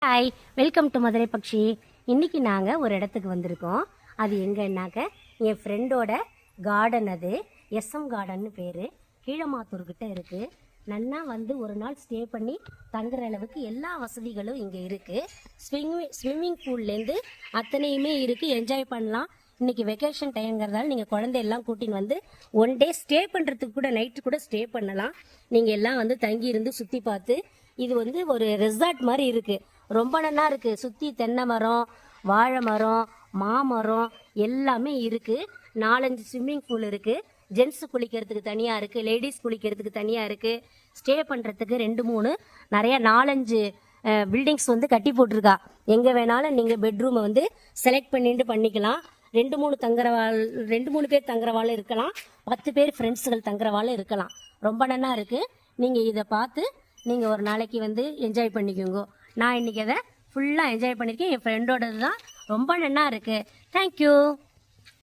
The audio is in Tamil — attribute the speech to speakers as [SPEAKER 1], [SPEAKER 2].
[SPEAKER 1] ஹாய், வெல்கம் டு மதுரை பக்ஷி. இன்னைக்கு நாங்கள் ஒரு இடத்துக்கு வந்திருக்கோம். அது எங்கன்னாக்க என் ஃப்ரெண்டோட கார்டன். அது எஸ்எம் கார்டன்னு பேர். கீழமாத்தூர்கிட்ட இருக்குது. நன்னா வந்து ஒரு நாள் ஸ்டே பண்ணி தங்குற அளவுக்கு எல்லா வசதிகளும் இங்கே இருக்குது. ஸ்விம்மிங் பூல்லேருந்து அத்தனையுமே இருக்குது. என்ஜாய் பண்ணலாம். இன்றைக்கி வெக்கேஷன் டைம்ங்கிறதால நீங்கள் குழந்தையெல்லாம் கூட்டின்னு வந்து ஒன் டே ஸ்டே பண்ணுறதுக்கு கூட நைட்டு கூட ஸ்டே பண்ணலாம். நீங்கள் எல்லாம் வந்து தங்கி இருந்து சுற்றி பார்த்து, இது வந்து ஒரு ரெசார்ட் மாதிரி இருக்குது. ரொம்ப நல்லா இருக்குது. சுற்றி தென்னை மரம், வாழை மரம், மாமரம் எல்லாமே இருக்குது. 4-5 ஸ்விம்மிங் பூல் இருக்குது. ஜென்ஸு குளிக்கிறதுக்கு தனியாக இருக்குது, லேடிஸ் குளிக்கிறதுக்கு தனியாக இருக்குது. ஸ்டே பண்ணுறதுக்கு 2-3 நிறையா 4-5 பில்டிங்ஸ் வந்து கட்டி போட்டிருக்கா. எங்கே வேணாலும் நீங்கள் பெட்ரூமை வந்து செலக்ட் பண்ணிட்டு பண்ணிக்கலாம். 2-3 பேர் தங்குறவாள் இருக்கலாம், 10 பேர் ஃப்ரெண்ட்ஸுகள் தங்குறவாள் இருக்கலாம். ரொம்ப நல்லா இருக்குது. நீங்கள் இதை பார்த்து நீங்கள் ஒரு நாளைக்கு வந்து என்ஜாய் பண்ணிக்கோங்க. நான் இன்றைக்கி அதை ஃபுல்லாக என்ஜாய் பண்ணியிருக்கேன். என் ஃப்ரெண்டோடது தான். ரொம்ப நல்லா இருக்குது. தேங்க்யூ.